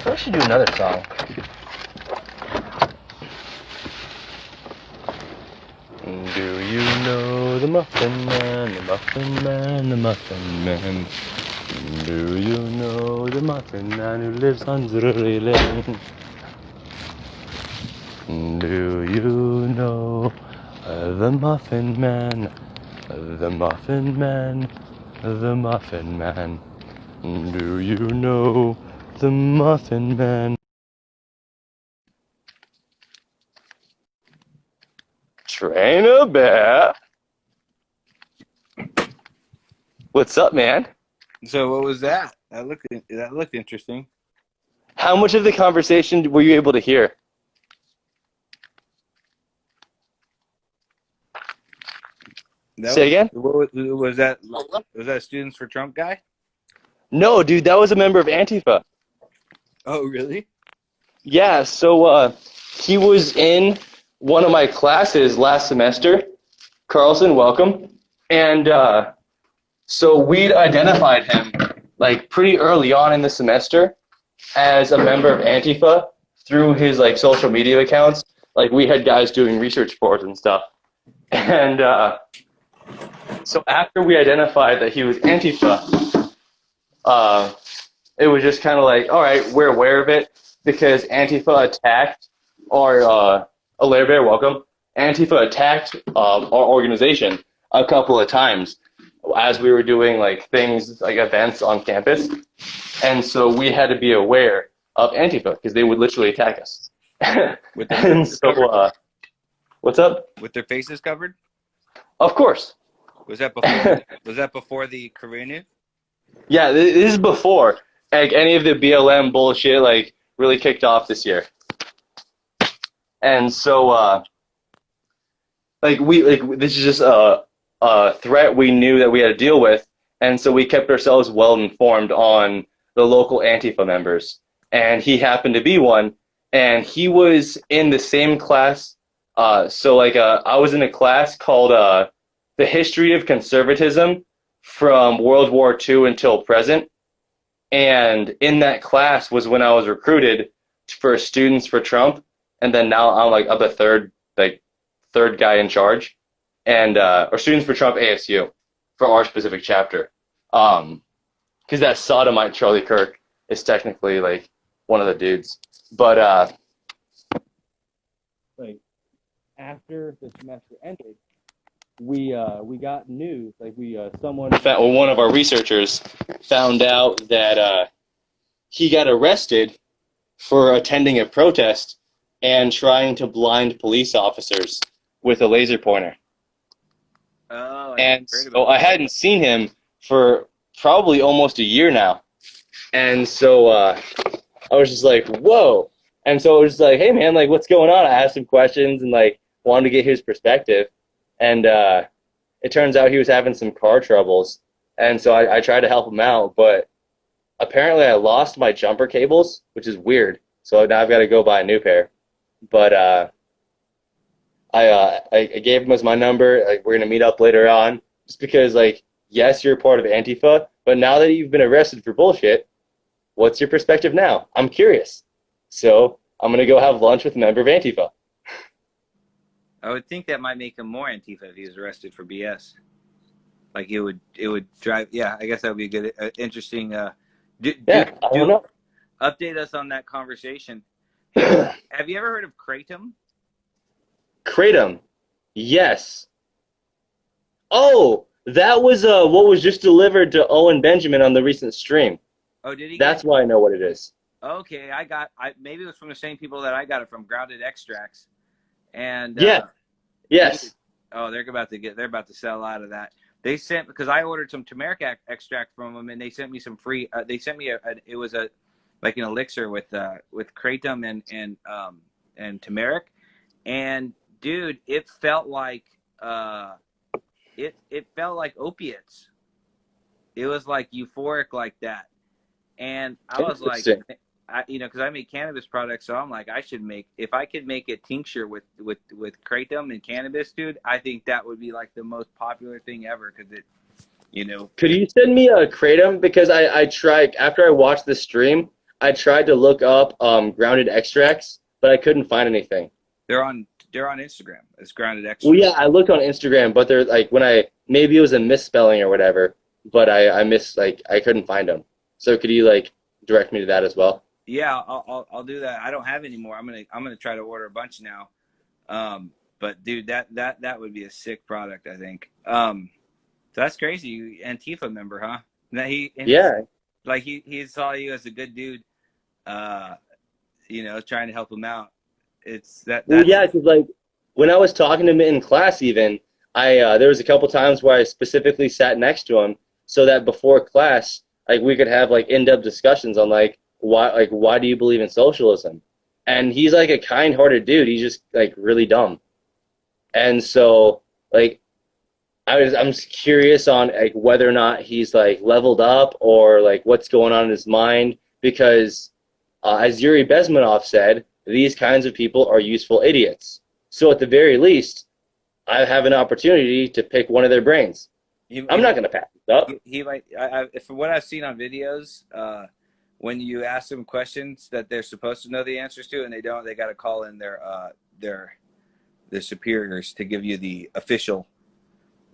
I should do another song. Do you know the Muffin Man, the Muffin Man, the Muffin Man? Do you know the Muffin Man who lives on Drury Lane? Do you know the Muffin Man, the Muffin Man, the Muffin Man? Do you know the Muffin Man? Train a bear. What's up, man? So what was that? That looked interesting. How much of the conversation were you able to hear? Say again? Was that Students for Trump guy? No, dude, that was a member of Antifa. Oh, really? Yeah, so he was in one of my classes last semester. Carlson, welcome. And so we'd identified him like pretty early on in the semester as a member of Antifa through his like social media accounts. Like we had guys doing research for us and stuff. And so after we identified that he was Antifa, it was just kind of like, all right, we're aware of it because Antifa attacked our, Alair Bear, welcome. Antifa attacked our organization a couple of times as we were doing like things, like events on campus. And so we had to be aware of Antifa because they would literally attack us. And so, what's up? With their faces covered? Of course. Was that before? Was that before the Karunu? Yeah, this is before like any of the BLM bullshit like really kicked off this year. And so like this is just a threat we knew that we had to deal with, and so we kept ourselves well informed on the local Antifa members. And he happened to be one, and he was in the same class. So like I was in a class called The History of Conservatism from World War II until present. And in that class was when I was recruited for Students for Trump, and then now I'm the third guy in charge, and or Students for Trump ASU for our specific chapter, because that sodomite Charlie Kirk is technically like one of the dudes, but like after the semester ended, we got news, like one of our researchers found out that he got arrested for attending a protest and trying to blind police officers with a laser pointer. Oh, and so I hadn't seen him for probably almost a year now. And so I was just like, whoa. And so I was just like, hey, man, like, what's going on? I asked him questions and, like, wanted to get his perspective. And it turns out he was having some car troubles. And so I tried to help him out. But apparently I lost my jumper cables, which is weird. So now I've got to go buy a new pair. But I gave him as my number. Like, we're going to meet up later on. Just because, like, yes, you're part of Antifa. But now that you've been arrested for bullshit, what's your perspective now? I'm curious. So I'm going to go have lunch with a member of Antifa. I would think that might make him more Antifa if he was arrested for BS. Like it would drive. Yeah, I guess that would be a good, interesting. I don't know. Update us on that conversation. Have you ever heard of Kratom? Kratom, yes. Oh, that was what was just delivered to Owen Benjamin on the recent stream. Oh, did he? That's why I know what it is. Okay, maybe it was from the same people that I got it from, Grounded Extracts. And yeah, yes. They're about to sell out of that. They sent, because I ordered some turmeric extract from them, and they sent me some free. They sent me it was a like an elixir with kratom and turmeric, and dude, it felt like it felt like opiates. It was like euphoric like that, and I was like, Interesting. because I make cannabis products, so I'm like, I should make, if I could make a tincture with kratom and cannabis, dude. I think that would be like the most popular thing ever, because Could you send me a kratom? Because I tried, after I watched the stream, I tried to look up grounded extracts, but I couldn't find anything. they're on Instagram. It's grounded Well, extract. yeah, I looked on Instagram, but they're like maybe it was a misspelling or whatever, but I missed I couldn't find them. So could you direct me to that as well? Yeah, I'll do that. I don't have any more. I'm gonna try to order a bunch now. But dude, that would be a sick product, I think. So that's crazy. You Antifa member, huh? Now Yeah. he saw you as a good dude. Trying to help him out. It's Well, that's yeah, because when I was talking to him in class, even there was a couple times where I specifically sat next to him so that before class, we could have in-depth discussions on why do you believe in socialism? And he's a kind-hearted dude. He's just really dumb. And so I'm curious on whether or not he's leveled up or what's going on in his mind because as Yuri Bezmenov said, these kinds of people are useful idiots. So at the very least, I have an opportunity to pick one of their brains. I'm not going to pass this up. He might. From what I've seen on videos, when you ask them questions that they're supposed to know the answers to and they don't, they got to call in their superiors to give you the official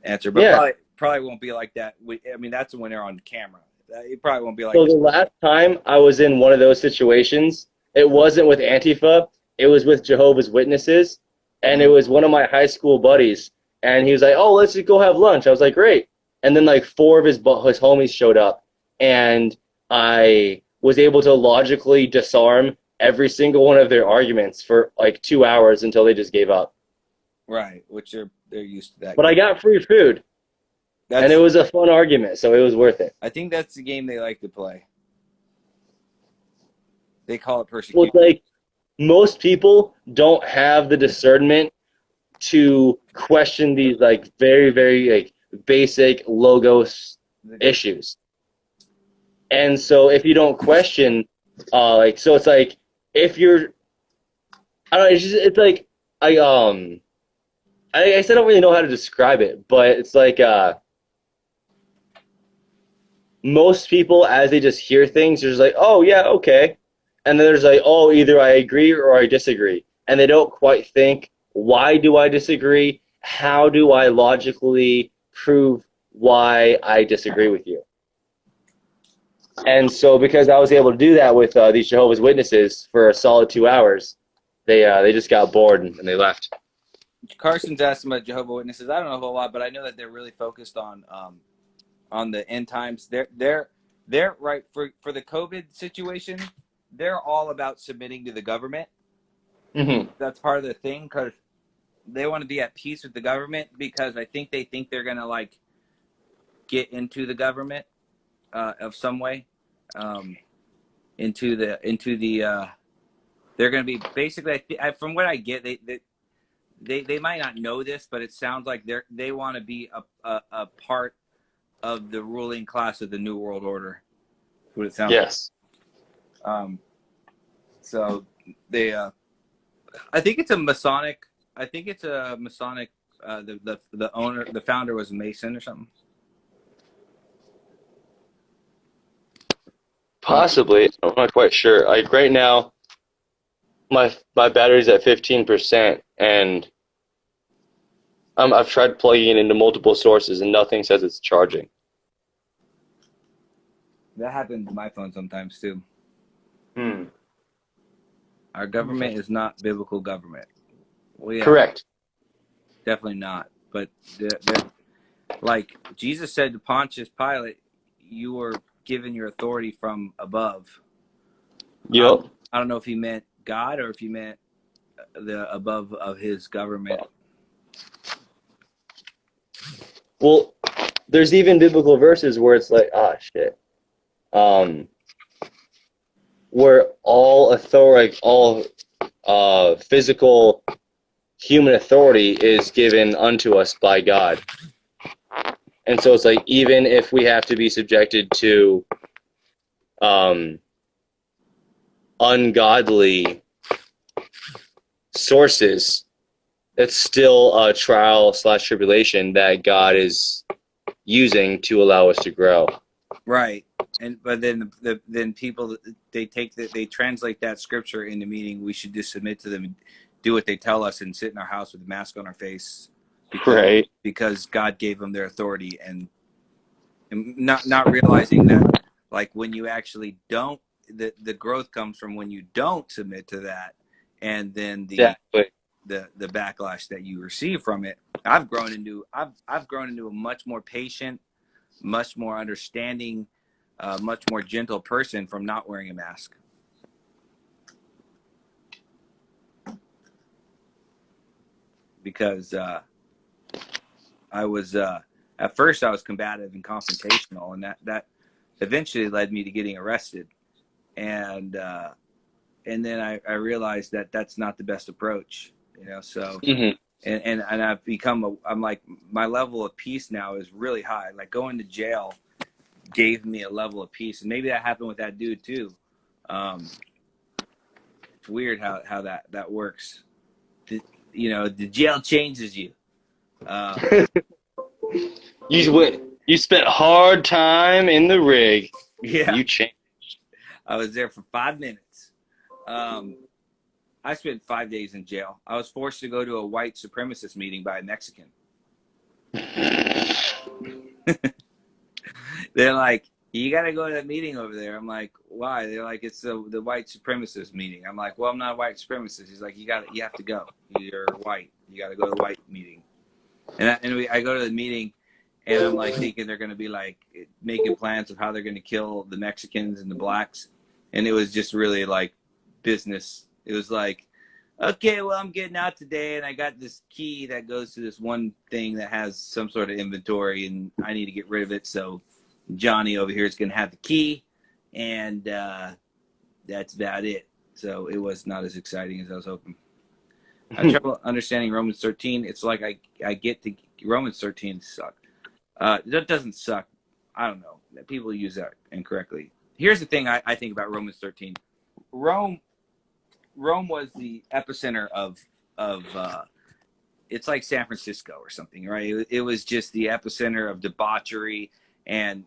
answer. But Yeah. probably won't be like that. I mean, that's when they're on camera. It probably won't be like. So the last time I was in one of those situations, it wasn't with Antifa. It was with Jehovah's Witnesses, and it was one of my high school buddies. And he was like, "Oh, let's just go have lunch." I was like, "Great." And then four of his homies showed up, and I was able to logically disarm every single one of their arguments for 2 hours until they just gave up. Right, which they're used to that. But I got free food, and it was a fun argument, so it was worth it. I think that's the game they like to play. They call it persecution. Well, most people don't have the discernment to question these very, very basic logos issues. And so if you don't question, so it's if you're, I don't know, I still don't really know how to describe it, but it's most people, as they just hear things, they're just oh yeah, okay. And then there's oh, either I agree or I disagree. And they don't quite think, why do I disagree? How do I logically prove why I disagree with you? And so because I was able to do that with these Jehovah's Witnesses for a solid 2 hours, they just got bored and they left. Carson's asked about Jehovah's Witnesses. I don't know a whole lot, but I know that they're really focused on the end times. They're right for the COVID situation. They're all about submitting to the government. Mm-hmm. That's part of the thing because they want to be at peace with the government because they think they're gonna get into the government of some way, into the they're gonna be basically from what I get they might not know this, but it sounds like they want to be a part of the ruling class of the New World Order. That's what it sounds yes. like. So they, I think it's a Masonic. The owner, the founder was a Mason or something. Possibly. I'm not quite sure. Right now, my battery's at 15%, and I've tried plugging it into multiple sources, and nothing says it's charging. That happens to my phone sometimes too. Our government is not biblical government. Well, yeah, correct. Definitely not. But they're, Jesus said to Pontius Pilate, "You were given your authority from above." Yep. I don't know if he meant God or if he meant the above of his government. Well, there's even biblical verses where it's like, ah, shit. Um, where all authority, like all physical human authority is given unto us by God. And so it's like, even if we have to be subjected to um, ungodly sources, it's still a trial slash tribulation that God is using to allow us to grow. Right. But then people, they translate that scripture into meaning we should just submit to them and do what they tell us and sit in our house with a mask on our face because God gave them their authority, and not realizing that, like, when you actually don't, the growth comes from when you don't submit to that, and then Exactly. the backlash that you receive from it. I've grown into a much more patient, much more understanding, much more gentle person from not wearing a mask. Because I was at first I was combative and confrontational, and that eventually led me to getting arrested. And then I realized that that's not the best approach, you know. So Mm-hmm. and I've become I'm like, my level of peace now is really high. Like, going to jail gave me a level of peace, and maybe that happened with that dude too. It's weird how that works. The jail changes you. Um, You spent hard time in the rig. yeah, You changed. I was there for 5 minutes. I spent 5 days in jail. I was forced to go to a white supremacist meeting by a Mexican. They're like, you got to go to that meeting over there. I'm like, why? They're like, it's the white supremacist meeting. I'm like, well, I'm not a white supremacist. He's like, you have to go. You're white. You got to go to the white meeting. And I go to the meeting, and I'm like thinking they're going to be like making plans of how they're going to kill the Mexicans and the blacks. And it was just really like business. It was like, okay, well, I'm getting out today, and I got this key that goes to this one thing that has some sort of inventory, and I need to get rid of it. So Johnny over here is going to have the key, and that's about it. So it was not as exciting as I was hoping. I have trouble understanding Romans 13. It's like I get to Romans 13 suck. That doesn't suck. I don't know. People use that incorrectly. Here's the thing I think about Romans 13. Rome was the epicenter of it's like San Francisco or something, right? It was just the epicenter of debauchery and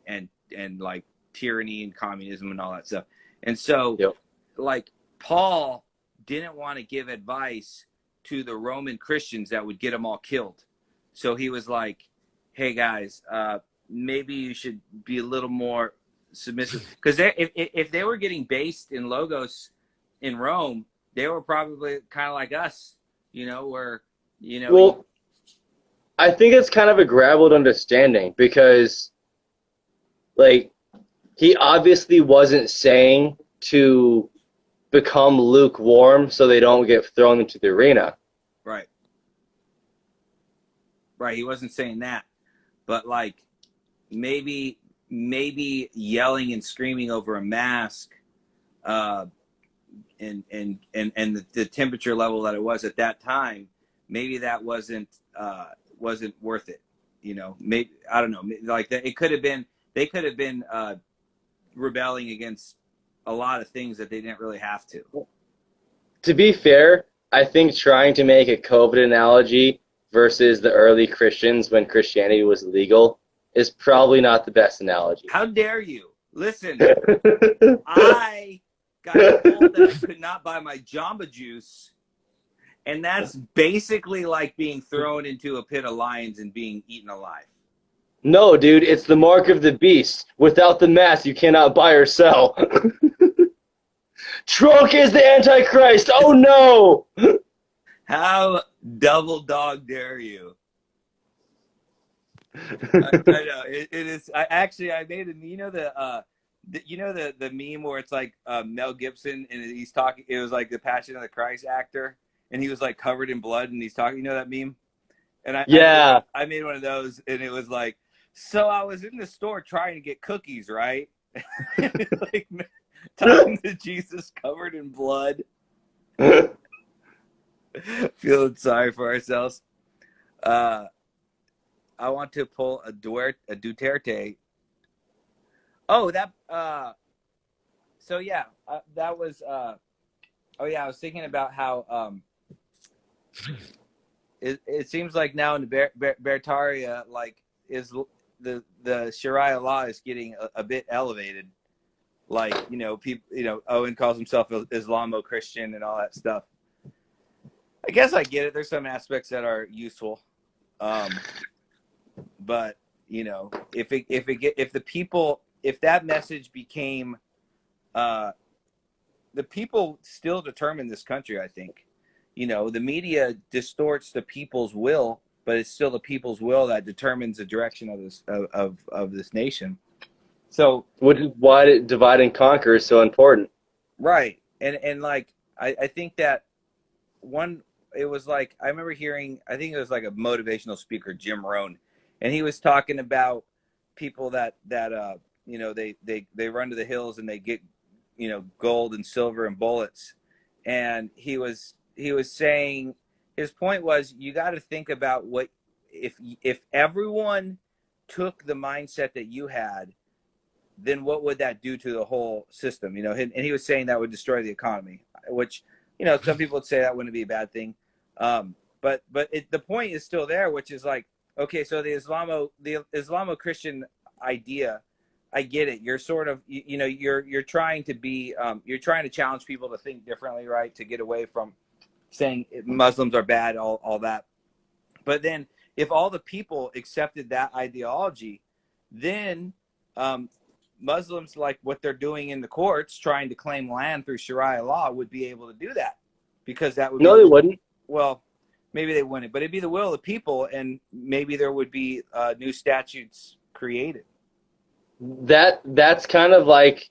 like tyranny and communism and all that stuff. And so, Yep. like, Paul didn't want to give advice to the Roman Christians that would get them all killed. So he was like, hey guys, maybe you should be a little more submissive, because if they were getting based in Logos in Rome, they were probably kind of like us, where Well, I think it's kind of a graveled understanding because, like, he obviously wasn't saying to become lukewarm so they don't get thrown into the arena. right. He wasn't saying that, but like maybe yelling and screaming over a mask, and the temperature level that it was at that time, maybe that wasn't worth it. Maybe, I don't know, like that it could have been, they could have been rebelling against a lot of things that they didn't really have to. To be fair, I think trying to make a COVID analogy versus the early Christians when Christianity was legal is probably not the best analogy. How dare you? Listen, I got told that I could not buy my Jamba Juice, and that's basically like being thrown into a pit of lions and being eaten alive. No, dude, it's the mark of the beast. Without the mask, you cannot buy or sell. Trunk is the Antichrist. Oh no! How double dog dare you? I know it is. I made a. The meme where it's like Mel Gibson and he's talking. It was like the Passion of the Christ actor, and he was like covered in blood and he's talking. You know that meme? And Yeah. I made one of those, and it was like, So I was in the store trying to get cookies, right? Like talking to Jesus covered in blood, feeling sorry for ourselves. Uh, I want to pull a Duterte. Oh, that. So yeah, that was. Oh yeah, I was thinking about how it seems like now in the Bertaria, like is the Sharia law is getting a bit elevated. Like people, Owen calls himself Islamo-Christian and all that stuff. I guess I get it. There's some aspects that are useful, but if the people, if that message became, the people still determine this country. I think, the media distorts the people's will, but it's still the people's will that determines the direction of this of this nation. So, which is why divide and conquer is so important. right, and like I think that one, it was like I remember hearing, I think it was like a motivational speaker, Jim Rohn, and he was talking about people that they run to the hills and they get gold and silver and bullets, and he was saying, his point was, you got to think about what if everyone took the mindset that you had, then what would that do to the whole system? And he was saying that would destroy the economy, which, some people would say that wouldn't be a bad thing. But the point is still there, which is like, okay, so the Islamo-Christian idea, I get it. You're sort of, you're trying to be, you're trying to challenge people to think differently, right? To get away from saying Muslims are bad, all that. But then if all the people accepted that ideology, then Muslims, like what they're doing in the courts, trying to claim land through Sharia law, would be able to do that, because that would be No, they wouldn't. well, maybe they wouldn't, but it'd be the will of the people, and maybe there would be new statutes created. That's kind of like,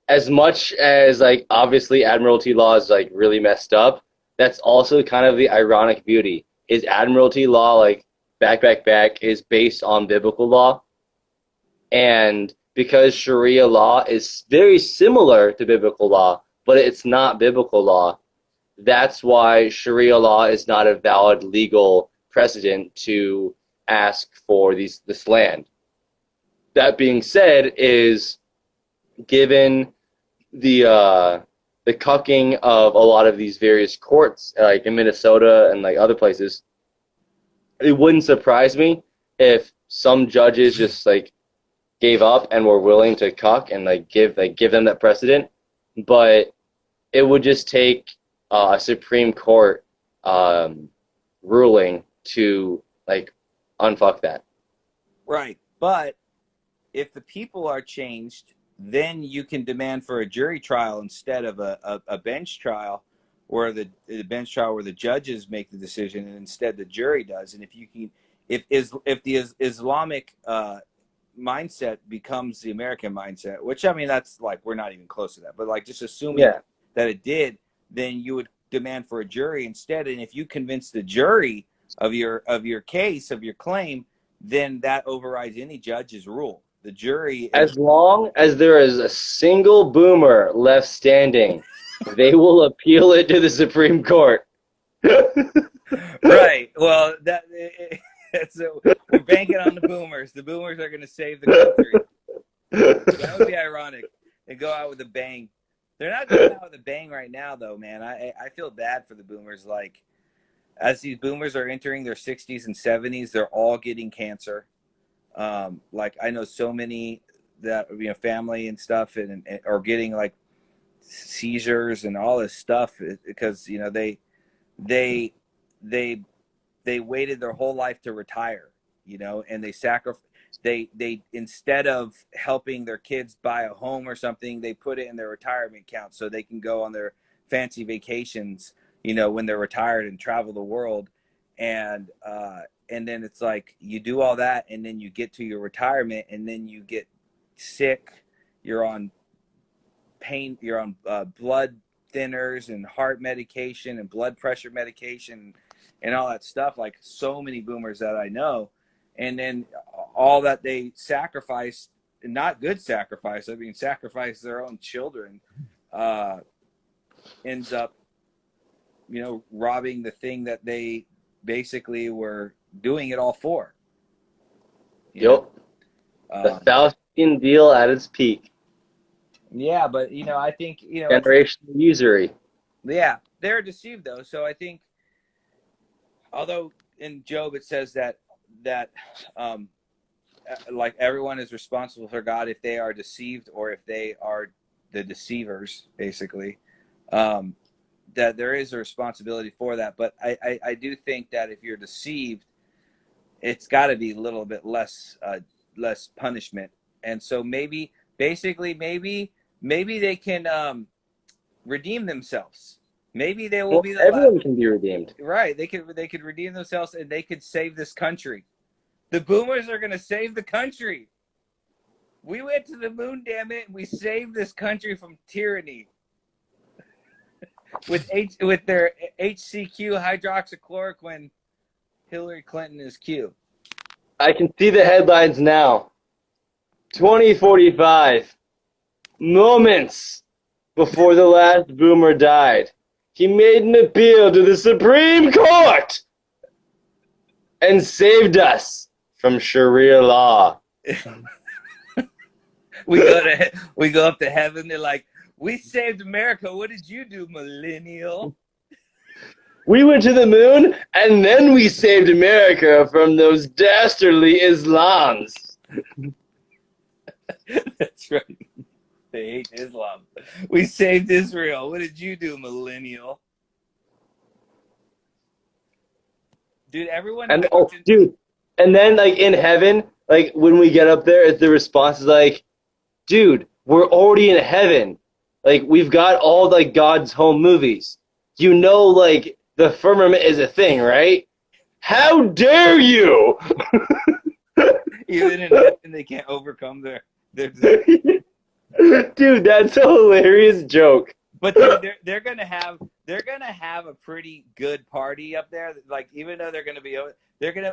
as much as like obviously admiralty law is like really messed up, that's also kind of the ironic beauty. Is admiralty law like back is based on biblical law, and because Sharia law is very similar to biblical law, but it's not biblical law, that's why Sharia law is not a valid legal precedent to ask for this land. That being said, is given the cucking of a lot of these various courts, like in Minnesota and like other places, it wouldn't surprise me if some judges just like gave up and were willing to cuck and give them that precedent. But it would just take a Supreme Court ruling to like unfuck that. Right. But if the people are changed, then you can demand for a jury trial instead of a bench trial, where the bench trial where the judges make the decision and instead the jury does. And if you can, if the Islamic mindset becomes the American mindset, which, I mean, that's like, we're not even close to that, but like just assuming Yeah. that it did, then you would demand for a jury instead. And if you convince the jury of your case, of your claim, then that overrides any judge's rule. The jury is As long as there is a single boomer left standing, they will appeal it to the Supreme Court. right. Well, we're banking on the boomers. The boomers are going to save the country. That would be ironic. They go out with a bang. They're not going out with a bang right now, though, man. I feel bad for the boomers. Like, as these boomers are entering their 60s and 70s, they're all getting cancer. Like, I know so many that, family and stuff, and are getting like seizures and all this stuff, because they they they waited their whole life to retire, and they instead of helping their kids buy a home or something, they put it in their retirement account so they can go on their fancy vacations, when they're retired, and travel the world. And then it's like, you do all that, and then you get to your retirement, and then you get sick. You're on blood thinners and heart medication and blood pressure medication and all that stuff. Like, so many boomers that I know, and then all that they sacrificed, not good sacrifice, I mean sacrifice their own children, uh, ends up, robbing the thing that they basically were doing it all for. Yep. The Um, Faustian deal at its peak. yeah, but I think Generational usury. yeah, they're deceived though. So I think, although in Job it says that um, like everyone is responsible for God if they are deceived or if they are the deceivers, basically. Um, that there is a responsibility for that, but I do think that if you're deceived, it's got to be a little bit less punishment, and so maybe they can redeem themselves. Maybe they will Well, be the last. everyone can be redeemed. Right? They could redeem themselves and they could save this country. The boomers are going to save the country. We went to the moon, damn it, and we saved this country from tyranny. With their HCQ, hydroxychloroquine, Hillary Clinton is Q. I can see the headlines now. 2045. Moments before the last boomer died, he made an appeal to the Supreme Court and saved us from Sharia law. We go up to heaven. They're like, we saved America. What did you do, millennial? We went to the moon, and then we saved America from those dastardly Islams. That's right. They hate Islam. We saved Israel. What did you do, millennial? Dude, everyone. And dude, and then like in heaven, like when we get up there, the response is like, dude, we're already in heaven. Like we've got all like God's home movies. Like the firmament is a thing, right? How dare you? Even in heaven, they can't overcome their Dude, that's a hilarious joke. But dude, they're gonna have a pretty good party up there. Like even though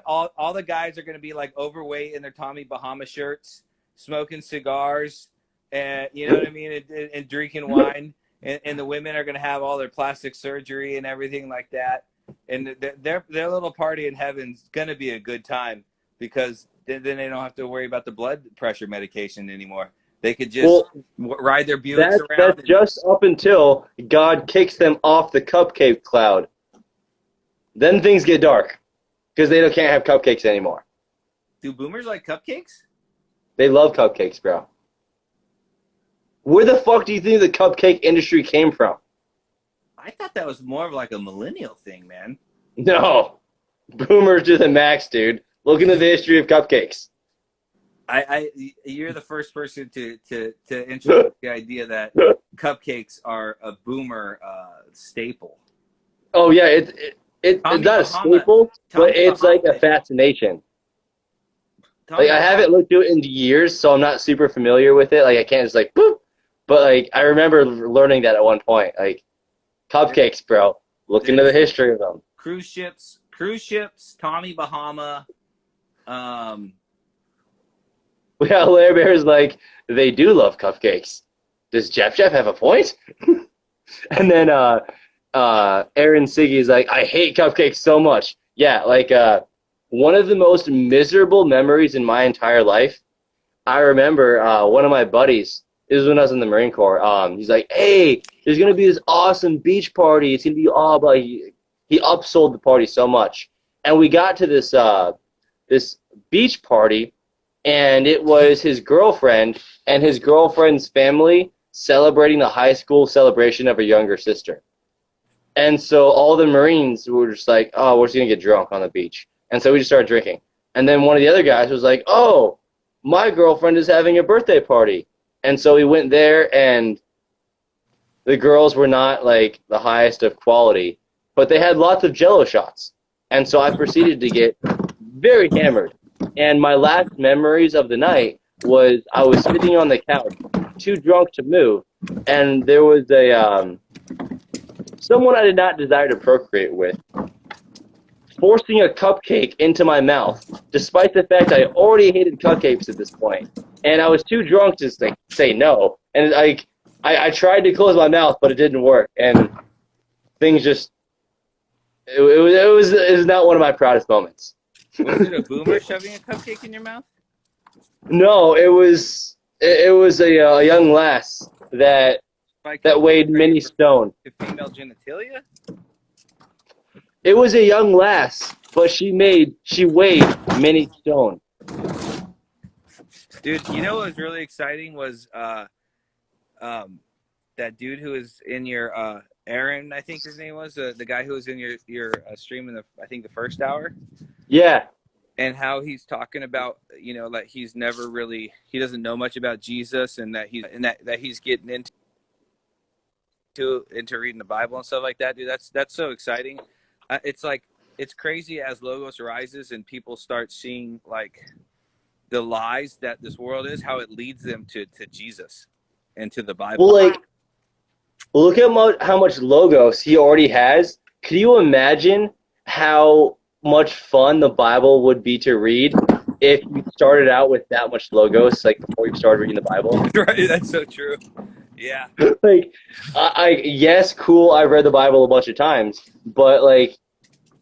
all the guys are gonna be like overweight in their Tommy Bahama shirts, smoking cigars, and you know what I mean, and drinking wine. And the women are gonna have all their plastic surgery and everything like that. And their little party in heaven's gonna be a good time because then they don't have to worry about the blood pressure medication anymore. They could just ride their Buicks around. That's just up until God kicks them off the cupcake cloud. Then things get dark because they can't have cupcakes anymore. Do boomers like cupcakes? They love cupcakes, bro. Where the fuck do you think the cupcake industry came from? I thought that was more of like a millennial thing, man. No. Boomers to the max, dude. Look into the history of cupcakes. You're the first person to introduce the idea that cupcakes are a boomer staple. Oh yeah, it's not a staple, but it's like a fascination. Like I haven't looked at it in years, so I'm not super familiar with it. Like I can't just like boop. But like I remember learning that at one point. Like cupcakes, bro. Look into the history of them. Cruise ships, Tommy Bahama. Yeah, Larry Bear's like, they do love cupcakes. Does JapJap have a point? And then Aaron Siggy's like, I hate cupcakes so much. Yeah, like one of the most miserable memories in my entire life. I remember one of my buddies, this was when I was in the Marine Corps, he's like, hey, there's going to be this awesome beach party. It's going to be all about, he upsold the party so much. And we got to this beach party, and it was his girlfriend and his girlfriend's family celebrating the high school celebration of a younger sister. And so all the Marines were just like, oh, we're just going to get drunk on the beach. And so we just started drinking. And then one of the other guys was like, oh, my girlfriend is having a birthday party. And so we went there, and the girls were not like the highest of quality, but they had lots of Jello shots. And so I proceeded to get very hammered. And my last memories of the night was I was sitting on the couch, too drunk to move, and there was a someone I did not desire to procreate with forcing a cupcake into my mouth, despite the fact I already hated cupcakes at this point, and I was too drunk to like say no. And I tried to close my mouth, but it didn't work, and things just it was not one of my proudest moments. Was it a boomer shoving a cupcake in your mouth? No, it was a young lass that weighed many stone. Female genitalia? It was a young lass, but she weighed many stone. Dude, you know what was really exciting was that dude who was in your Aaron, I think his name was, the guy who was in your stream in the first hour. Yeah. And how he's talking about, you know, like he doesn't know much about Jesus, and that he's getting into reading the Bible and stuff like that, dude. That's so exciting. It's crazy as Logos rises and people start seeing like the lies that this world is, how it leads them to Jesus and to the Bible. Well, look at how much Logos he already has. Could you imagine how much fun the Bible would be to read if you started out with that much Logos, like before you started reading the Bible? Right, that's so true. Yeah. Like, yes, cool, I've read the Bible a bunch of times, but like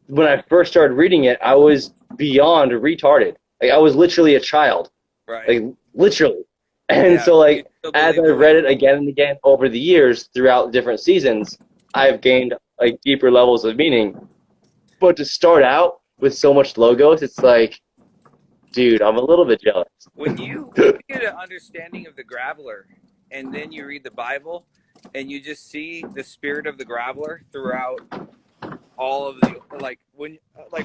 when I first started reading it, I was beyond retarded. Like I was literally a child. Right. Like literally. And so like as I read it again and again over the years throughout different seasons, I've gained like deeper levels of meaning. But to start out with so much Logos, it's like, dude, I'm a little bit jealous. When you get an understanding of the Graveler, and then you read the Bible, and you just see the spirit of the Graveler throughout all of the, like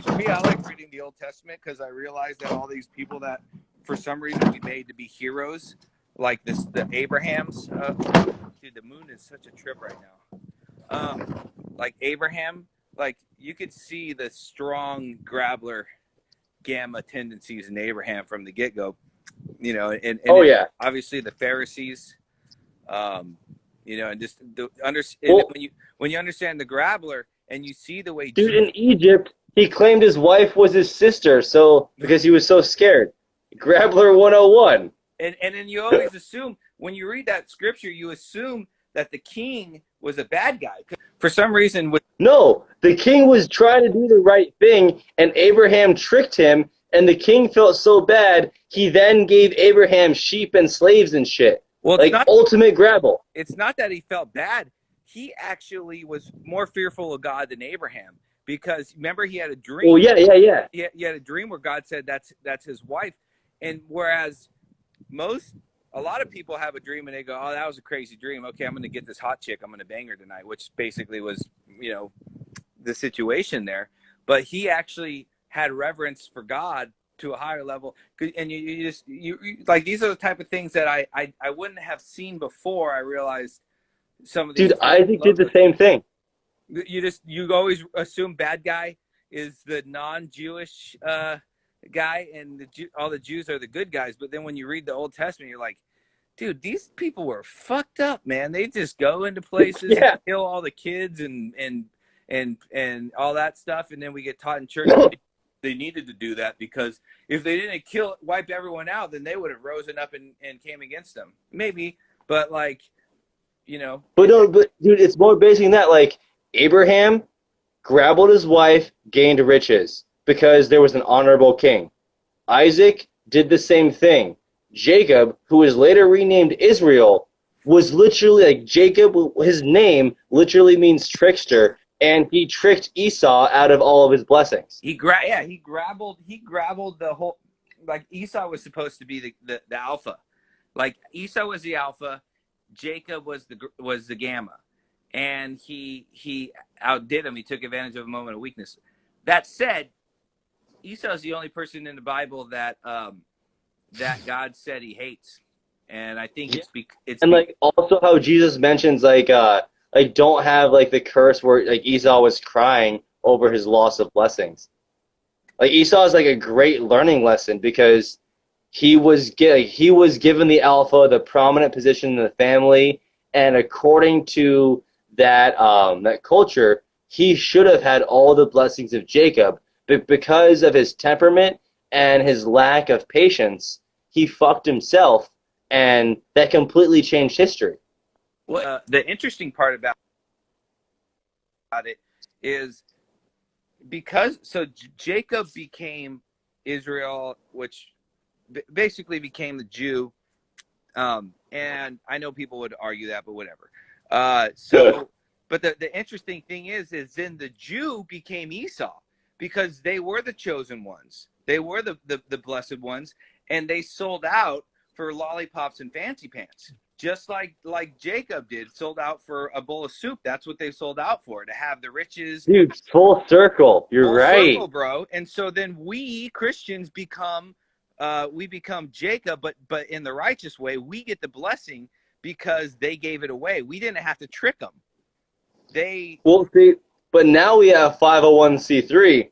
for me, I like reading the Old Testament because I realize that all these people that for some reason we made to be heroes, like the Abrahams. Dude, the moon is such a trip right now. Like Abraham. Like you could see the strong Graveler gamma tendencies in Abraham from the get-go, you know, and obviously the Pharisees, you know, and just when you understand the Graveler and you see the way, dude, in Egypt he claimed his wife was his sister, so because he was so scared. Graveler 101. And then you always assume when you read that scripture, you assume that the king was a bad guy. For some reason, no, the king was trying to do the right thing, and Abraham tricked him, and the king felt so bad, he then gave Abraham sheep and slaves and shit. Well, like ultimate Gravel. It's not that he felt bad. He actually was more fearful of God than Abraham, because remember he had a dream. Well, yeah. He had a dream where God said that's his wife, and whereas a lot of people have a dream and they go, oh, that was a crazy dream. Okay, I'm going to get this hot chick. I'm going to bang her tonight, which basically was, you know, the situation there. But he actually had reverence for God to a higher level. And you like, these are the type of things that I wouldn't have seen before I realized some of these. Dude, Isaac did the same thing. You always assume bad guy is the non-Jewish guy, and all the Jews are the good guys. But then when you read the Old Testament, you're like, dude, these people were fucked up, man. They just go into places and kill all the kids and all that stuff. And then we get taught in church they needed to do that because if they didn't wipe everyone out, then they would have risen up and came against them. Maybe, but like, you know. But no, but dude, it's more basic than that. Like Abraham grappled his wife, gained riches, because there was an honorable king. Isaac did the same thing. Jacob, who was later renamed Israel, was literally like Jacob, his name literally means trickster, and he tricked Esau out of all of his blessings. He grappled the whole, like Esau was supposed to be the alpha. Like Esau was the alpha, Jacob was the gamma. And he outdid him. He took advantage of a moment of weakness. That said, Esau's the only person in the Bible that that God said he hates, and I think it's like also how Jesus mentions like don't have like the curse where like Esau was crying over his loss of blessings. Like Esau is like a great learning lesson because he was given the alpha, the prominent position in the family, and according to that that culture, he should have had all the blessings of Jacob, because of his temperament and his lack of patience, he fucked himself, and that completely changed history. Well, the interesting part about it is because Jacob became Israel, which basically became the Jew. And I know people would argue that, but whatever. But the interesting thing is then the Jew became Esau because they were the chosen ones. They were the blessed ones, and they sold out for lollipops and fancy pants. Just like Jacob did, sold out for a bowl of soup. That's what they sold out for, to have the riches. Dude, full circle. You're full right. Circle, bro. And so then we Christians become Jacob, but in the righteous way. We get the blessing because they gave it away. We didn't have to trick them. Well, see, but now we have 501c3.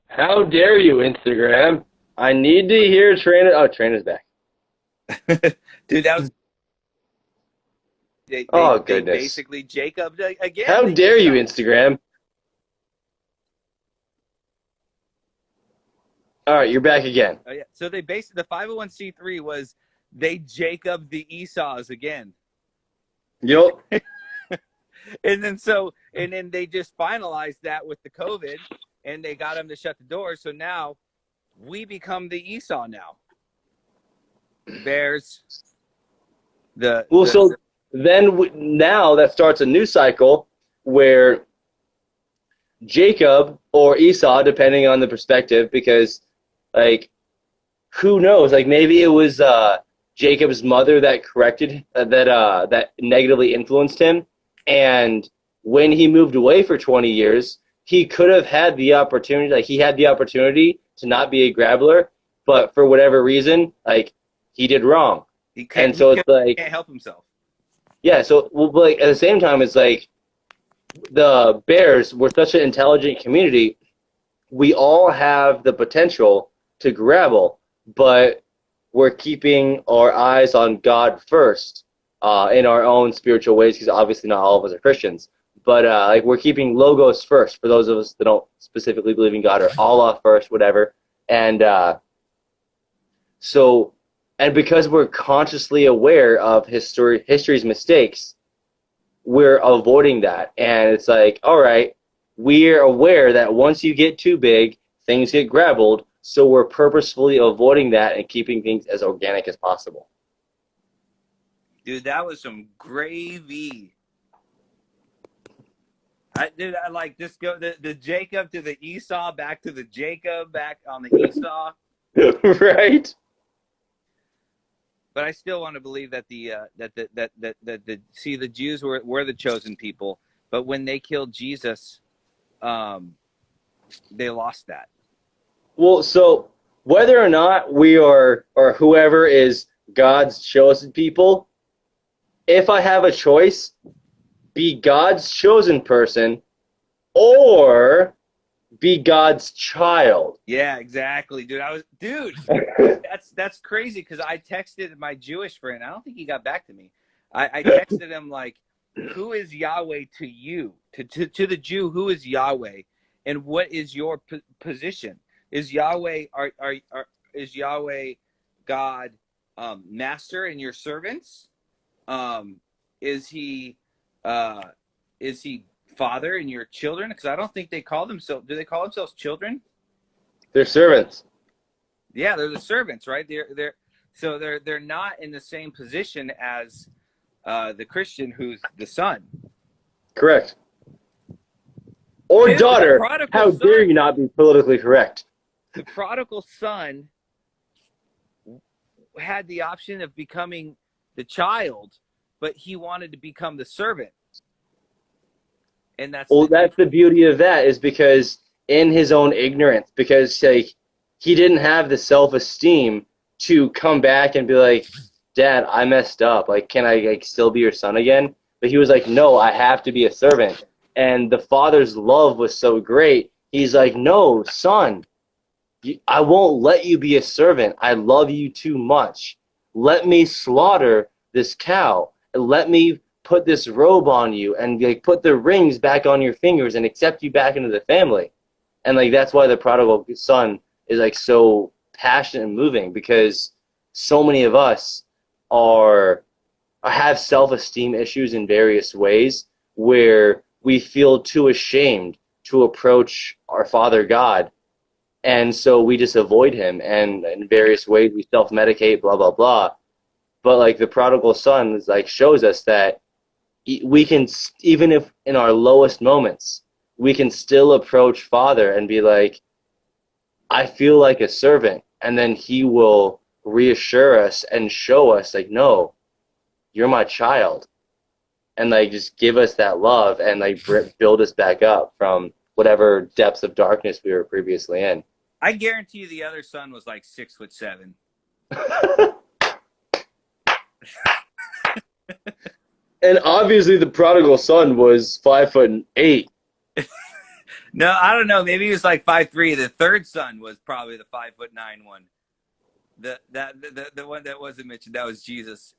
How dare you, Instagram? I need to hear Trainer. Oh, Trainer's back. Dude, that was. Goodness. They basically Jacob again. How dare you, Instagram? All right, you're back again. Yeah. So they basically, the 501c3 was they Jacob the Esau's again. Yup. and then they just finalized that with the COVID, and they got them to shut the doors. So now we become the Esau now. Bears. Now that starts a new cycle where Jacob or Esau, depending on the perspective, because like who knows? Like maybe it was Jacob's mother that corrected that negatively influenced him, and when he moved away for 20 years, he could have had the opportunity. Like he had the opportunity to not be a grabbler, but for whatever reason, like he did wrong. He can't help himself. Yeah, so like at the same time, it's like the Bears were such an intelligent community. We all have the potential to grabble, but we're keeping our eyes on God first in our own spiritual ways, because obviously not all of us are Christians. But like we're keeping logos first for those of us that don't specifically believe in God, or Allah first, whatever. And and because we're consciously aware of history's mistakes, we're avoiding that. And it's like, all right, we're aware that once you get too big, things get grabbled, so we're purposefully avoiding that and keeping things as organic as possible. Dude, that was some gravy. I like just go the Jacob to the Esau, back to the Jacob, back on the Esau. Right? But I still want to believe that the Jews were the chosen people, but when they killed Jesus, they lost that. Well, so whether or not we are, or whoever is God's chosen people, if I have a choice, be God's chosen person or be God's child. Yeah, exactly, dude. That's crazy, because I texted my Jewish friend. I don't think he got back to me. I texted him like, who is Yahweh to you? To the Jew, who is Yahweh, and what is your position? Is Yahweh is Yahweh God, master and your servants? Is he father and your children? Because I don't think they call themselves. Do they call themselves children? They're servants. Yeah, they're the servants, right? They're not in the same position as the Christian, who's the son. Correct. Or daughter. How dare you not be politically correct? The prodigal son had the option of becoming the child, but he wanted to become the servant. And that's the beauty of that, is because in his own ignorance, because like he didn't have the self-esteem to come back and be like, Dad, I messed up. Like, can I like still be your son again? But he was like, no, I have to be a servant. And the father's love was so great. He's like, no, son, I won't let you be a servant. I love you too much. Let me slaughter this cow and let me put this robe on you and like put the rings back on your fingers and accept you back into the family. And like that's why the prodigal son is like so passionate and moving, because so many of us are have self-esteem issues in various ways where we feel too ashamed to approach our Father God, and so we just avoid him, and in various ways we self-medicate, blah blah blah. But like the prodigal son is like shows us that we can, even if in our lowest moments, we can still approach Father and be like, I feel like a servant, and then he will reassure us and show us like, no, you're my child, and like just give us that love and like build us back up from whatever depths of darkness we were previously in. I guarantee you the other son was like 6'7". And obviously the prodigal son was 5'8". No, I don't know. Maybe he was like 5'3". The third son was probably the 5'9" one. The one that wasn't mentioned, that was Jesus.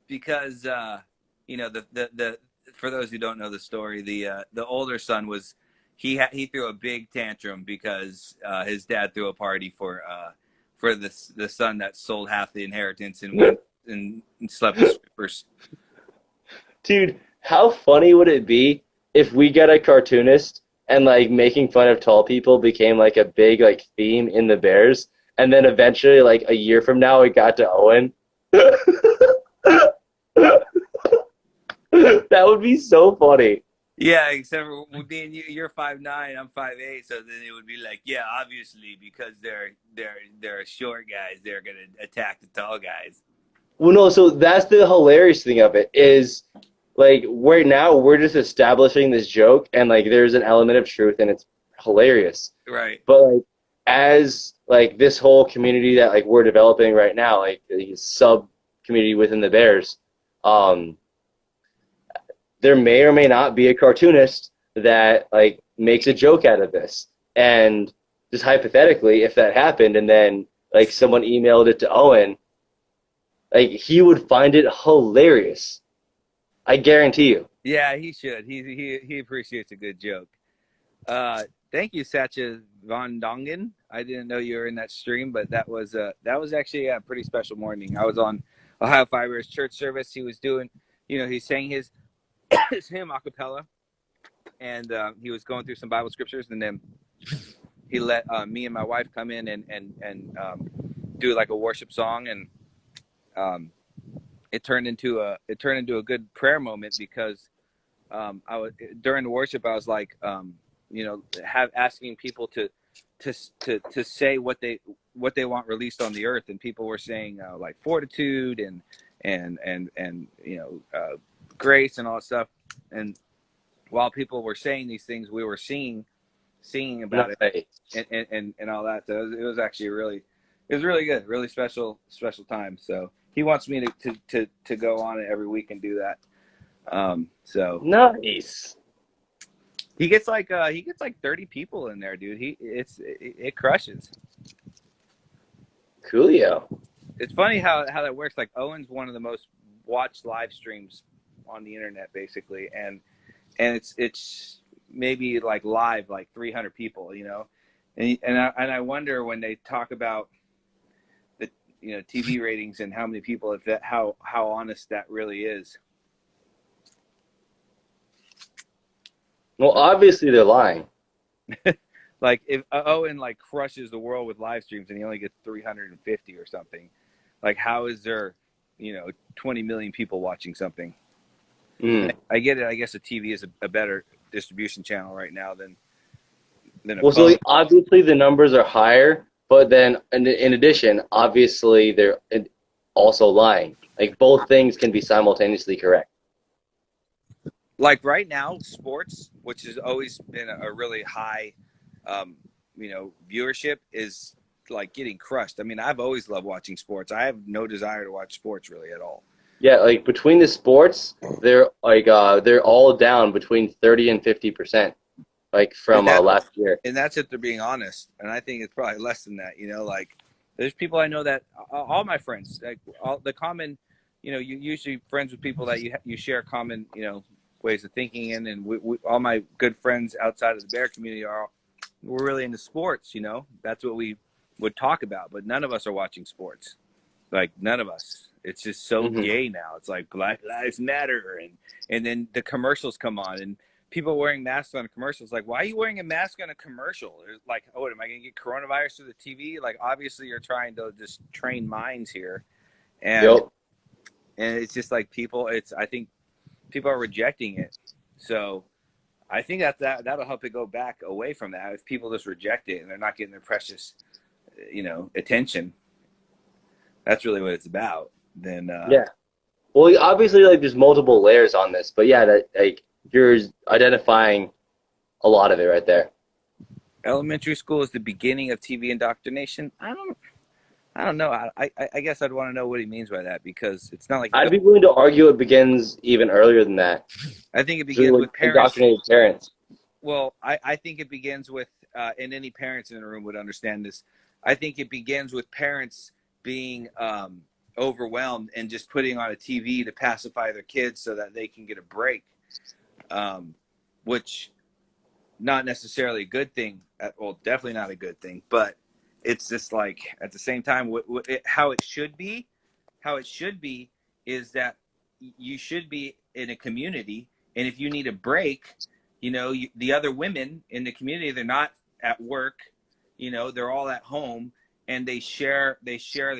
Because you know, the for those who don't know the story, the older son was, he threw a big tantrum because his dad threw a party for the son that sold half the inheritance and went and slept with strippers. Dude, how funny would it be if we got a cartoonist and like making fun of tall people became like a big like theme in the Bears, and then eventually like a year from now it got to Owen? That would be so funny. Yeah, except for being you're 5'9", I'm 5'8", so then it would be like, yeah, obviously because they're short guys, they're gonna attack the tall guys. Well, no, so that's the hilarious thing of it is, like, right now we're just establishing this joke, and like there's an element of truth, and it's hilarious. Right. But like, as like this whole community that like we're developing right now, like the sub community within the Bears, um, there may or may not be a cartoonist that like makes a joke out of this. And just hypothetically, if that happened, and then like someone emailed it to Owen, like he would find it hilarious. I guarantee you. Yeah, he should. He appreciates a good joke. Thank you, Satcha Von Dongen. I didn't know you were in that stream, but that was actually a pretty special morning. I was on Ohio Fiber's church service. He was doing, you know, he sang his his hymn a cappella, and he was going through some Bible scriptures, and then he let me and my wife come in and do like a worship song, and it turned into a good prayer moment because I was during the worship I was like, you know, asking people to say what they want released on the earth, and people were saying like fortitude and you know, grace and all that stuff, and while people were saying these things, we were singing about Nice. it and all that. So it was actually it was really good, really special time. So he wants me to go on it every week and do that. So Nice. he gets like 30 people in there, dude. It crushes. Coolio. It's funny how that works. Like Owen's one of the most watched live streams on the internet, basically, and it's maybe like live like 300 people, you know, and I wonder when they talk about the, you know, TV ratings and how many people, if that, how honest that really is. Well, obviously they're lying. Like if Owen like crushes the world with live streams and he only gets 350 or something, like how is there, you know, 20 million people watching something? I get it. I guess the TV is a better distribution channel right now than a Well, phone. so obviously the numbers are higher, but then in addition, obviously they're also lying. Like both things can be simultaneously correct. Like right now, sports, which has always been a really high, you know, viewership, is like getting crushed. I mean, I've always loved watching sports. I have no desire to watch sports really at all. Yeah, like between the sports, they're all down between 30 and 50%. like And from that last year. and that's if they're being honest. And I think it's probably less than that. You know, like there's people I know that all my friends, like all the common, you know, you usually friends with people that you share common, you know, ways of thinking in, and all my good friends outside of the bear community are we're really into sports. You know, that's what we would talk about, but none of us are watching sports. Like none of us. It's just so Hmm. gay now. It's like Black Lives Matter, and then the commercials come on, and people wearing masks on commercials. Like, why are you wearing a mask on a commercial? It's like, oh, am I going to get coronavirus through the TV? Like, obviously, you're trying to just train minds here, and Yep. it's just like people. It's I think people are rejecting it. So I think that'll help it go back away from that. If people just reject it and they're not getting their precious, you know, attention, that's really what it's about. Then Yeah. Well, obviously, like there's multiple layers on this, but yeah, that like you're identifying a lot of it right there. elementary school is the beginning of TV indoctrination. I don't know. I guess I'd want to know what he means by that because it's not like you go. I'd be willing to argue it begins even earlier than that I think it through begins like with parents. indoctrinated parents. Well, I think it begins with, and any parents in the room would understand this. I think it begins with parents being overwhelmed and just putting on a TV to pacify their kids so that they can get a break, which not necessarily a good thing. Well, definitely not a good thing, but it's just like at the same time, how it should be. How it should be is that you should be in a community, and if you need a break, you know, the other women in the community, they're not at work, you know, they're all at home, and they share the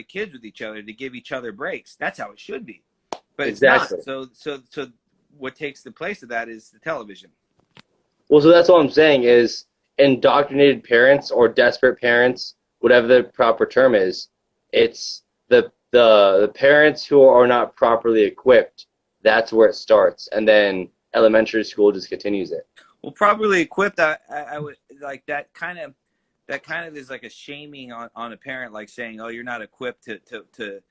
kids with each other to give each other breaks. That's how it should be, but it's not. Exactly. So what takes the place of that is the television. Well, so that's all I'm saying is indoctrinated parents or desperate parents, whatever the proper term is, it's the parents who are not properly equipped. That's where it starts, and then elementary school just continues it. Well, properly equipped, I would like that kind of is like a shaming on a parent, like saying, "Oh, you're not equipped to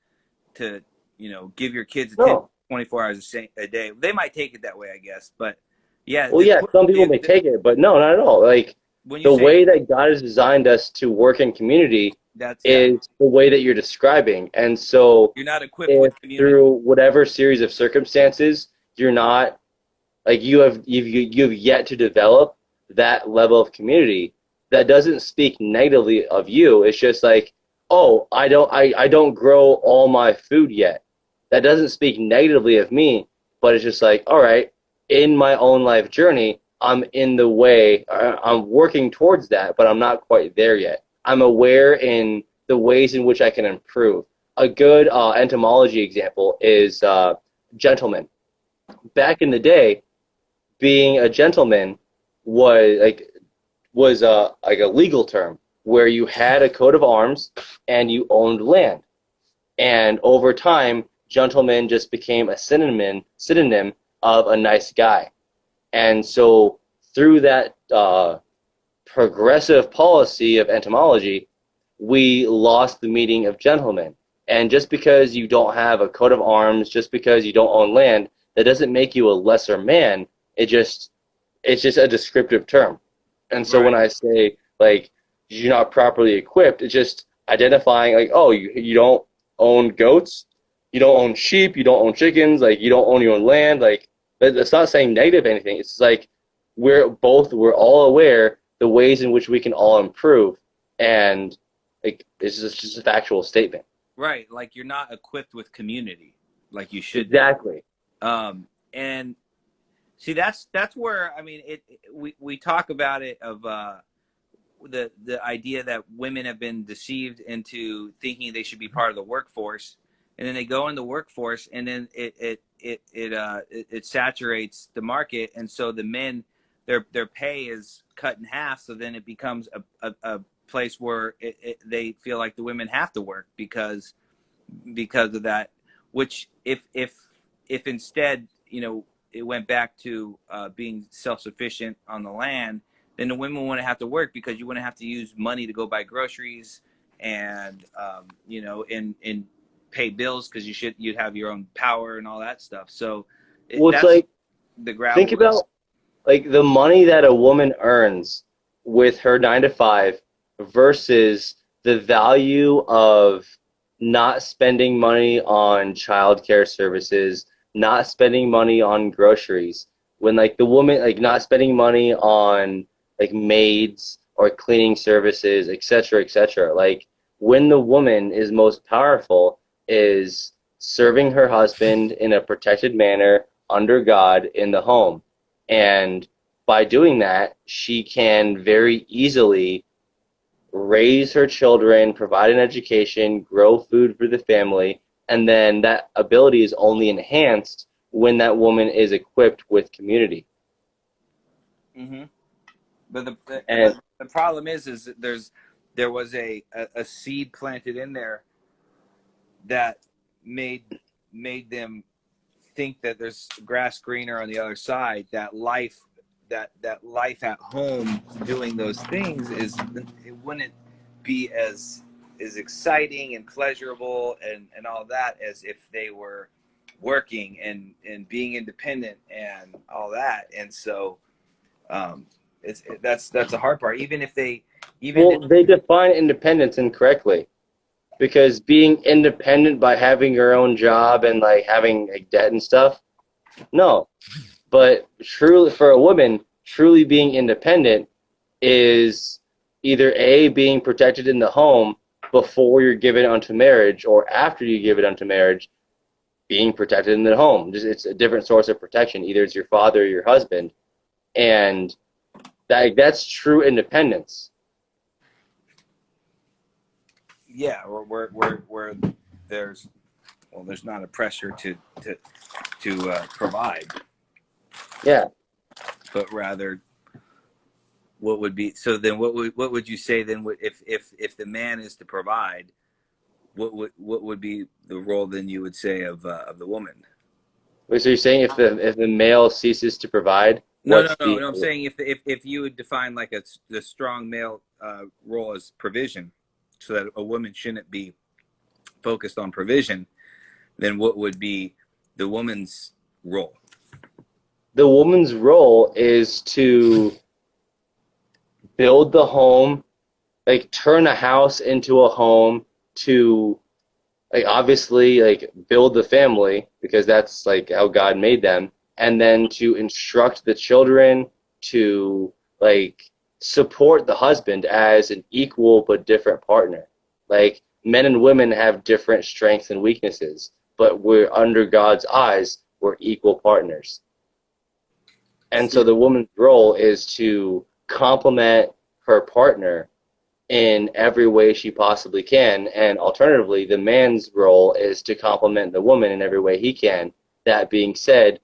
you know give your kids attention No. 24 hours a day." They might take it that way, I guess, but yeah, Well, yeah, some people may take it, but no, not at all. Like when you the say way that God has designed us to work in community that's yeah, is the way that you're describing. And so you're not equipped with if community. through whatever series of circumstances you're not like you've yet to develop that level of community, that doesn't speak negatively of you. It's just like, oh, I don't grow all my food yet. That doesn't speak negatively of me, but it's just like, all right, in my own life journey, I'm in the way, I'm working towards that, but I'm not quite there yet. I'm aware in the ways in which I can improve. A good entomology example is gentleman. Back in the day, being a gentleman was like a legal term where you had a coat of arms and you owned land. And over time, gentleman just became a synonym of a nice guy. And so through that progressive policy of entomology, we lost the meaning of gentleman. And just because you don't have a coat of arms, just because you don't own land, that doesn't make you a lesser man. It's just a descriptive term. And so when Right. I say like you're not properly equipped, it's just identifying like, oh, you don't own goats, you don't own sheep, you don't own chickens, like you don't own your own land. Like that's not saying negative anything. It's like we're all aware the ways in which we can all improve, and like it's just a factual statement. Right, like you're not equipped with community like you should be. Exactly. And see, that's where I mean we talk about it of the idea that women have been deceived into thinking they should be part of the workforce, and then they go in the workforce, and then it saturates the market, and so the men their pay is cut in half. So then it becomes a place where they feel like the women have to work because of that. Which if instead it went back to being self-sufficient on the land, then the women wouldn't have to work because you wouldn't have to use money to go buy groceries and and pay bills because you'd have your own power and all that stuff. So Well, it's that's like the think gravel. about like the money that a woman earns with her 9 to 5 versus the value of not spending money on childcare services, not spending money on groceries, when like the woman like not spending money on like maids or cleaning services, etc., etc. Like when the woman is most powerful is serving her husband in a protected manner under God in the home. And by doing that, she can very easily raise her children, provide an education, grow food for the family, and then that ability is only enhanced when that woman is equipped with community. Mm-hmm. But And the problem is that there was a seed planted in there that made them think that there's grass greener on the other side. That life at home doing those things it wouldn't be as exciting and pleasurable and all that as if they were working and being independent and all that. And so that's the hard part. Even if they even if, well, they define independence incorrectly because being independent by having your own job and like having like debt and stuff, no. But truly, for a woman, truly being independent is either A, being protected in the home before you're given unto marriage, or after you give it unto marriage, being protected in the home. Just, it's a different source of protection. Either it's your father or your husband. And that's true independence. yeah, where there's there's not a pressure to provide, Yeah. but rather what would be so then what would you say then if the man is to provide, what would be the role then you would say of the woman? Wait, so you're saying if the male ceases to provide, No, no, what's no, the no. I'm saying if you would define like the strong male role as provision, so that a woman shouldn't be focused on provision, then what would be the woman's role? the woman's role is to build the home, like turn a house into a home, to like obviously like build the family because that's like how God made them, and then to instruct the children, to like support the husband as an equal but different partner. Like men and women have different strengths and weaknesses, but we're under God's eyes, we're equal partners. And so the woman's role is to complement her partner in every way she possibly can. And alternatively, the man's role is to complement the woman in every way he can. That being said,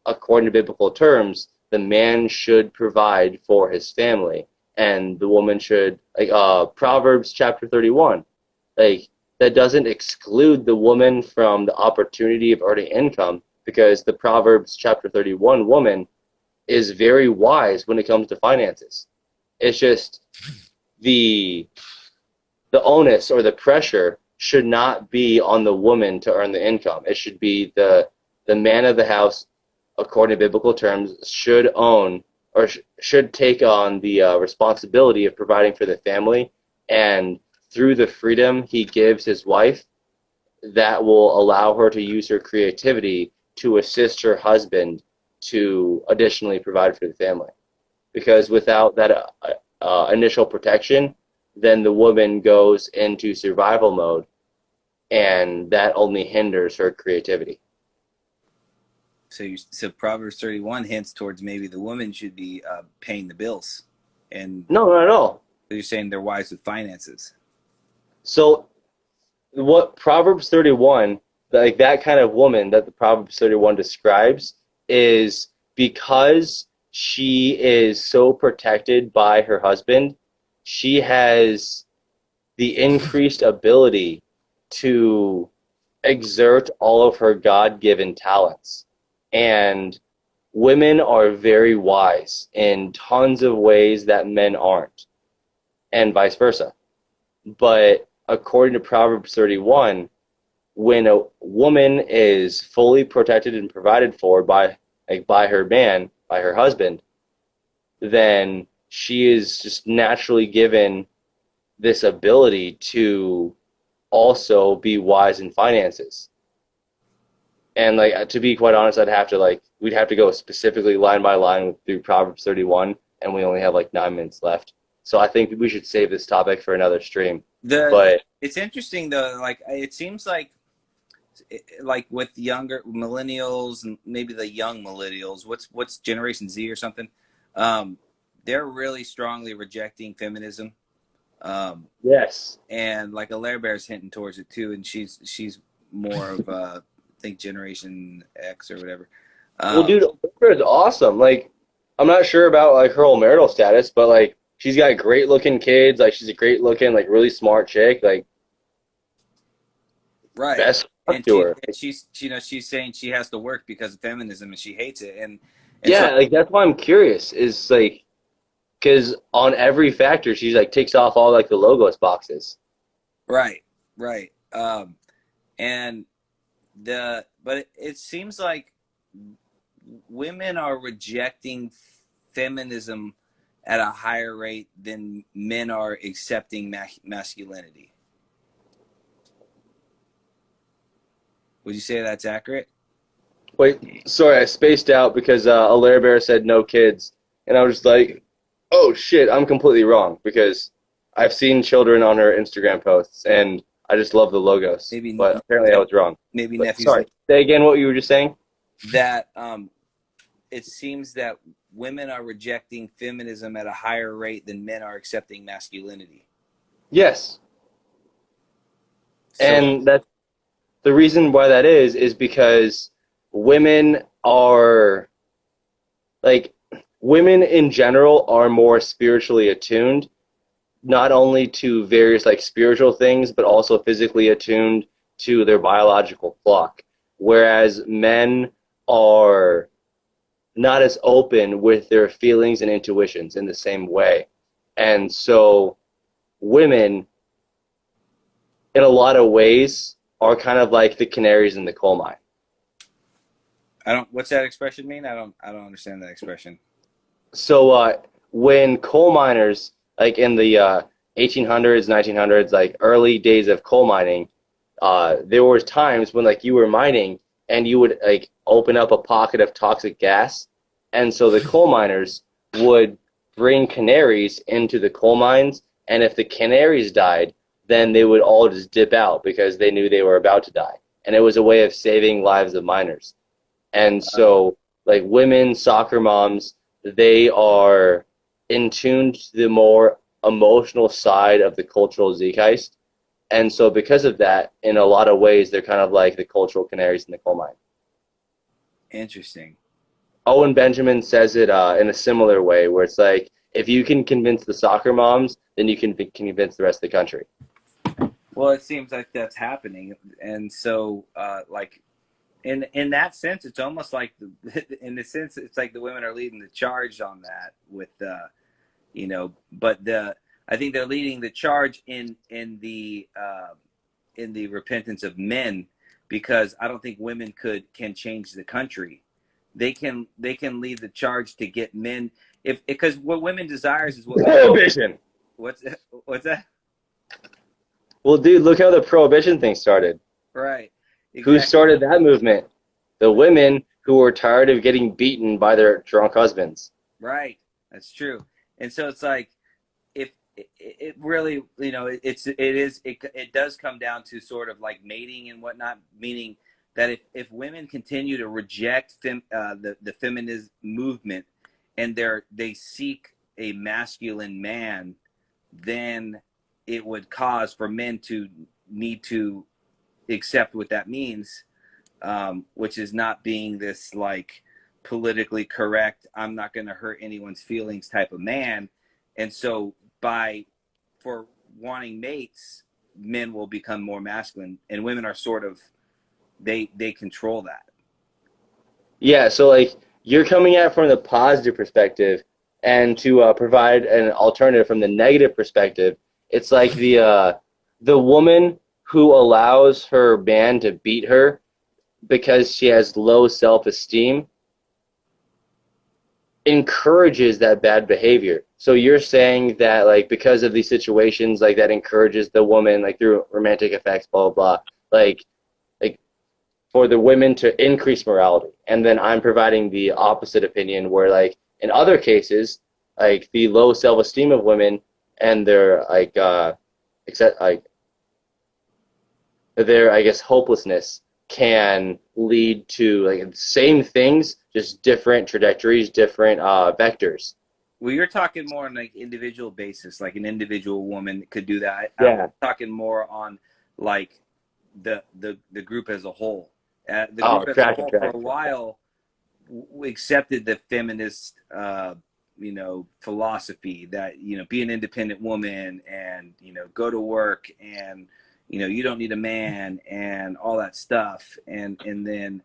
according to biblical terms, the man should provide for his family, and the woman should, like Proverbs chapter 31, like that doesn't exclude the woman from the opportunity of earning income because the Proverbs chapter 31 woman is very wise when it comes to finances. It's just the the onus or the pressure should not be on the woman to earn the income. It should be the man of the house, according to biblical terms, should own or should take on the responsibility of providing for the family, and through the freedom he gives his wife, that will allow her to use her creativity to assist her husband to additionally provide for the family. Because without that initial protection, then the woman goes into survival mode, and that only hinders her creativity. So Proverbs 31 hints towards maybe the woman should be paying the bills, and No, not at all. you're saying they're wise with finances. So what Proverbs 31, like that kind of woman that the Proverbs 31 describes, is because she is so protected by her husband, she has the increased ability to exert all of her God-given talents. And women are very wise in tons of ways that men aren't, and vice versa. But according to Proverbs 31, when a woman is fully protected and provided for by her man, by her husband, then she is just naturally given this ability to also be wise in finances. And like to be quite honest, I'd have to like we'd have to go specifically line by line through Proverbs 31, and we only have like 9 minutes left. So I think we should save this topic for another stream. But It's interesting though. Like it seems like with younger millennials and maybe the young millennials, what's Generation Z or something, they're really strongly rejecting feminism. yes, And like Alaire Bear's hinting towards it too, and she's more of I think Generation X or whatever. well, dude, Oprah is awesome. Like, I'm not sure about like her whole marital status, but like she's got great looking kids. Like she's a great looking, like really smart chick. Like Right. best And to her. she's saying she has to work because of feminism and she hates it. And so Yeah, like that's why I'm curious. Is like because on every factor she's like ticks off all like the logos boxes. right, right. And but it seems like women are rejecting feminism at a higher rate than men are accepting masculinity. Would you say that's accurate? Wait, sorry, I spaced out because Alaire Bear said no kids, and I was just like, oh shit, I'm completely wrong because I've seen children on her Instagram posts, and I just love the logos. Maybe But apparently I was wrong. maybe But nephews sorry, say again what you were just saying. that it seems that women are rejecting feminism at a higher rate than men are accepting masculinity. Yes, So and that's the reason why that is because women are like women in general are more spiritually attuned, not only to various like spiritual things, but also physically attuned to their biological clock. Whereas men are not as open with their feelings and intuitions in the same way. And so women, in a lot of ways, are kind of like the canaries in the coal mine. I don't. What's that expression mean? I don't understand that expression. So when coal miners, like in the 1800s, 1900s, like early days of coal mining, there were times when like you were mining and you would like open up a pocket of toxic gas, and so the coal miners would bring canaries into the coal mines, and if the canaries died, then they would all just dip out because they knew they were about to die, and it was a way of saving lives of miners. And so like women, soccer moms, they are in tune to the more emotional side of the cultural zeitgeist. And so because of that, in a lot of ways, they're kind of like the cultural canaries in the coal mine. Interesting. Owen Benjamin says it in a similar way, where it's like, if you can convince the soccer moms, then you can convince the rest of the country. Well, it seems like that's happening, and so like in that sense, it's almost like in the sense it's like the women are leading the charge on that with but I think they're leading the charge in the repentance of men, because I don't think women can change the country. They can lead the charge to get men, if because what women desires is what men. Prohibition. What's what's that? Well, dude, look how the prohibition thing started. Right. Who Exactly. started that movement? The women who were tired of getting beaten by their drunk husbands. Right. That's true. And so it's like, if it really, it does come down to sort of like mating and whatnot, meaning that if women continue to reject the feminist movement, and they seek a masculine man, then it would cause for men to need to accept what that means, which is not being this like politically correct, I'm not going to hurt anyone's feelings type of man. And so for wanting mates, men will become more masculine, and women are sort of, they control that. Yeah, so like you're coming at it from the positive perspective, and to provide an alternative from the negative perspective, it's like the woman who allows her man to beat her because she has low self-esteem encourages that bad behavior. So you're saying that like because of these situations like that encourages the woman like through romantic effects, blah blah blah, like for the women to increase morality. And then I'm providing the opposite opinion where like in other cases, like the low self esteem of women and their except like their I guess hopelessness can lead to like the same things, just different trajectories, different vectors. Well, you're talking more on like individual basis, like an individual woman could do that. I'm Yeah. talking more on like the group as a whole. The Oh, group as a track and whole for track. a while accepted the feminist, philosophy that be an independent woman and go to work and you don't need a man and all that stuff and then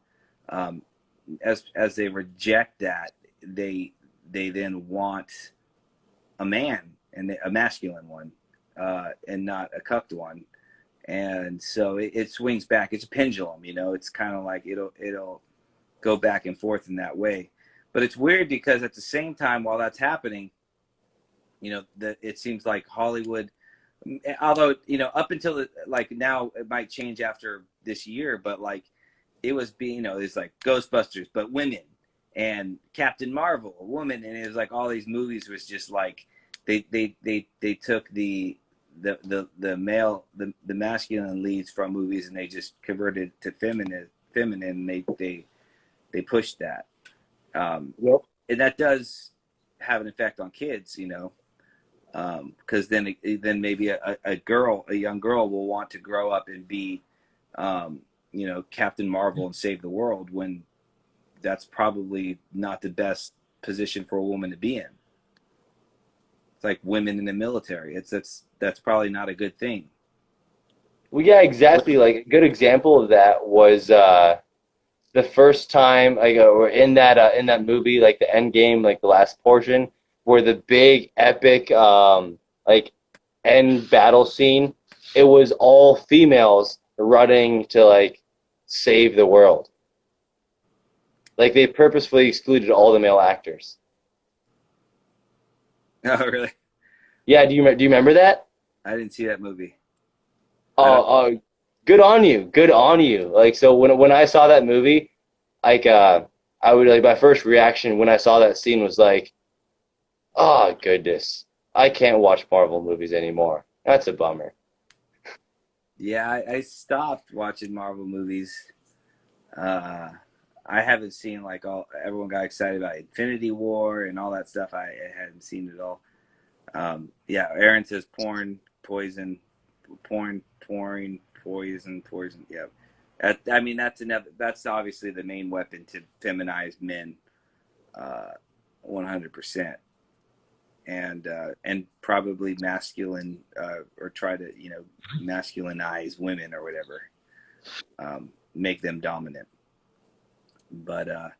as they reject that they then want a man and a masculine one and not a cucked one and so it swings back. It's a pendulum, it's kind of like it'll go back and forth in that way. But it's weird because at the same time while that's happening, it seems like Hollywood, although up until like now it might change after this year, but like it was being it's like Ghostbusters but women and Captain Marvel a woman, and it was like all these movies was just like they took the male the masculine leads from movies and they just converted to feminine and they pushed that. Yep. And that does have an effect on kids, because then maybe a young girl will want to grow up and be, Captain Marvel and save the world when that's probably not the best position for a woman to be in. It's like women in the military. That's probably not a good thing. Well, yeah, exactly. Like a good example of that was the first time like or in that movie like the end game like the last portion where the big epic like end battle scene, it was all females running to like save the world. Like they purposefully excluded all the male actors. Oh, really? Yeah, do you remember that? I didn't see that movie. I don't. Oh, good on you, good on you. Like so when I saw that movie, like I would like my first reaction when I saw that scene was like, oh goodness, I can't watch Marvel movies anymore. That's a bummer. Yeah, I stopped watching Marvel movies. Uh, I haven't seen like all everyone got excited about Infinity War and all that stuff. I hadn't seen it all. Yeah, Aaron says porn, poison, poison. Yeah, I mean that's another. That's obviously the main weapon to feminize men, 100%, and probably masculine or try to masculinize women or whatever, make them dominant. But all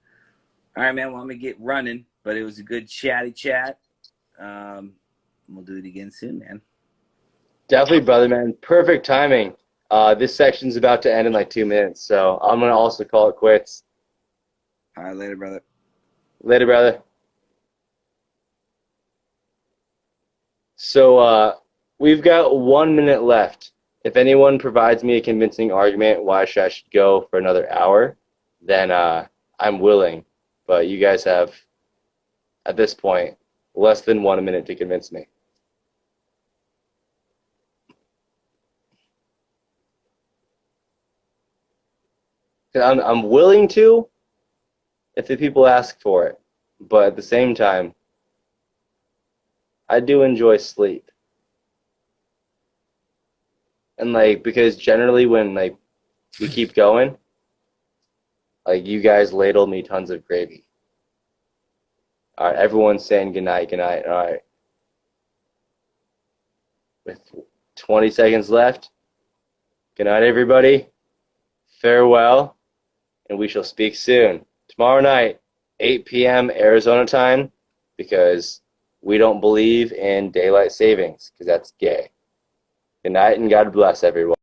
right, man. Well, I'm gonna get running. But it was a good chatty chat. We'll do it again soon, man. Definitely, brother, man. Perfect timing. This section's about to end in like 2 minutes, so I'm gonna also call it quits. All right, later, brother. Later, brother. So we've got 1 minute left. If anyone provides me a convincing argument why I should go for another hour, then I'm willing. But you guys have, at this point, less than 1 minute to convince me. I'm willing to if the people ask for it, but at the same time, I do enjoy sleep. And like because generally when like we keep going, like you guys ladle me tons of gravy. All right, everyone's saying good night, good night. All right. With 20 seconds left. Good night, everybody. Farewell, and we shall speak soon. Tomorrow night, 8 p.m. Arizona time, because we don't believe in daylight savings, because that's gay. Good night, and God bless everyone.